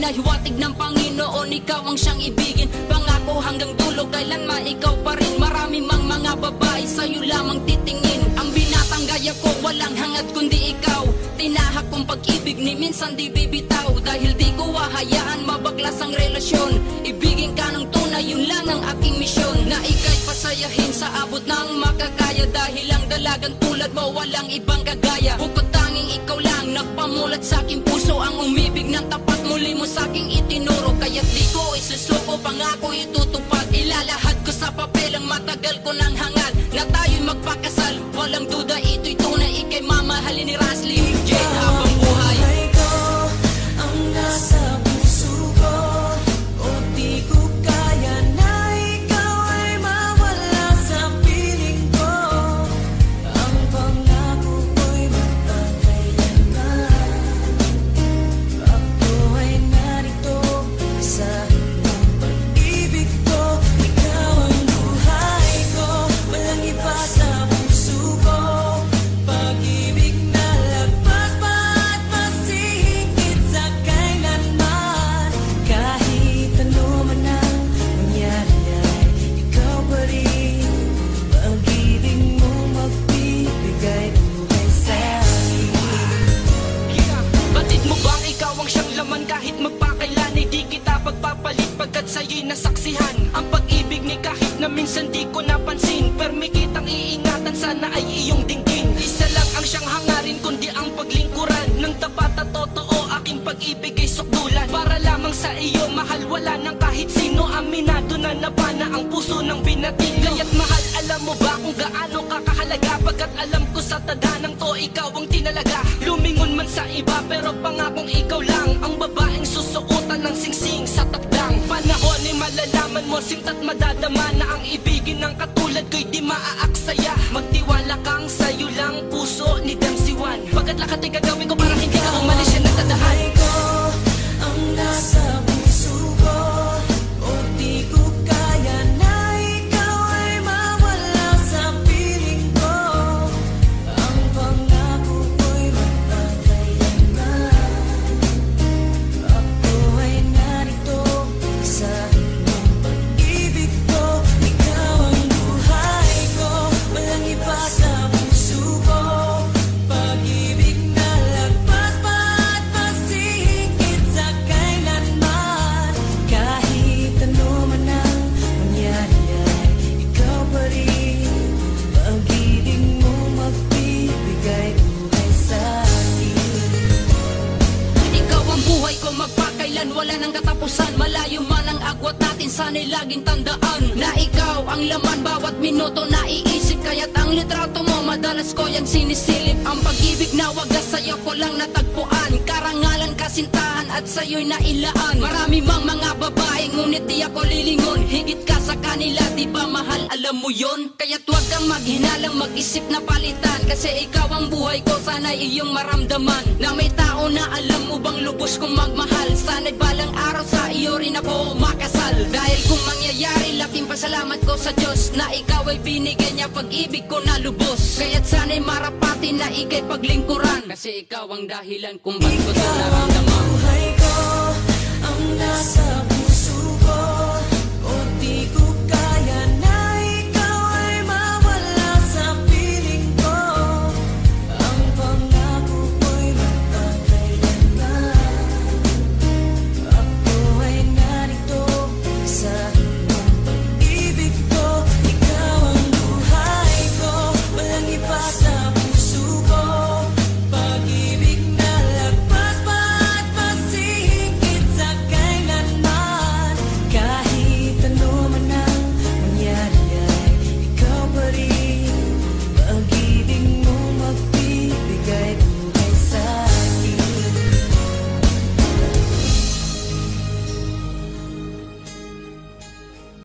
Pinahiwatig ng Panginoon, ikaw ang siyang ibigin. Pangako hanggang dulo, kailanman ikaw pa rin. Marami mang mga babae sa'yo lamang titingin. Ang binatang gaya ko, walang hangad kundi ikaw. Tinahak kong pag-ibig ni minsan di bibitaw. Dahil di ko hahayaan mabaklas ang relasyon. Ibigin ka ng tunay, yun lang ang aking misyon. Na ika'y pasayahin sa abot ng makakaya. Dahil ang dalagang tulad mo, walang ibang kagaya. Bukod tanging ikaw lang, nagpamulat sa aking puso. Ang umibig ng tapat, muli mo sa aking itinuro. Kaya't di ko isusuko, pangako itutupad. Ilalahad ko sa papel ang matagal ko ng hangad. Na tayo'y magpakasal, walang duda ito'y tunay. Ika'y mamahalin ni Rasly Jane habang buhay. Ko ang nasa puso ko, o di ko kaya na ikaw ay mawala sa piling ko. Ang pangako ko'y magpakailanman. Ako ay narito sa iyong pag-ibig ko. Ikaw ang buhay ko, walang iba sa puso ko. Pag-ibig na lagpas pa at masihigit sa kailanman. Kahit ano man ang mangyari ay ikaw pa rin. Pag-ibig mo magbibigay buhay sa akin. Batid mo bang ikaw ang siyang laman kahit magpakailan ay di kita pagpapalit pagkat sa'yo'y nasaksihan ang pag-ibig ni kahit na minsan di ko napansin. Permi kitang iingatan, sana ay iyong dinggin. Isa lang ang siyang hangarin kundi ang paglingkuran ng tapat at totoo. Aking pag-ibig ay sukdulan para lamang sa iyo, mahal wala nang kahit sino. Aminado na napana ang puso ng binatilyo. Kaya't mahal, alam mo ba kung gaano kakahalaga? Pagkat alam ko sa tadhanang to, ikaw ang tinalaga. Lumingon man sa iba pero pangakong ikaw lang ang babaeng susuotan ng singsing sa takdang panahon. Ay malalaman mo, sinta't madadama na ang ibigin ng katulad ko'y di maaaksaya. Magtiwala kang sa'yo lang puso ni Dempsey One. Pagkat lahat ay gagawin ko para hindi ka umalis yan nagtadahan. Buhay ko ang nasa puso ko, o di ko kaya na ikaw ay mawala sa piling ko. Ang pangako ko'y magpakailanman. Ako ay narito sa iyong pag-ibig ko. Ikaw ang buhay ko, walang iba sa puso ko. Pag-ibig na lagpas pa at masihigit sa kailanman. Kahit ano man ang mangyari ay ikaw pa rin. Pag-ibig mo magbibigay buhay sa akin. Ikaw ang buhay ko, magpakailan, wala nang katapusan. Malayo man ang agwat natin, sana'y laging tandaan na ikaw ang laman bawat minuto naiisip. Kaya't ang litrato mo, madalas ko yang sinisilip. Ang pag-ibig na wagas sa'yo ko lang natagpuan. Karangalan, kasintahan at sa'yo'y nailaan. Marami mang mga babae, ngunit di ako lilingon. Higit ka sa kanila, di ba mahal, alam mo yon? Kaya't huwag kang maghinalang mag-isip na palitan. Kasi ikaw ang buhay ko, sana'y iyong maramdaman na may tao na alam mo bang lubos kong magmahal. Sana'y balang araw sa iyo rin ako makasal. Dahil kung mangyayari, laking pasalamat ko sa Diyos na ikaw ay binigay niya pag-ibig ko na lubos. Kaya't sana'y marapati na ika'y paglingkuran. Kasi ikaw ang dahilan kung ba't ko ito Ikaw ang naramdaman. buhay ko, ang nasa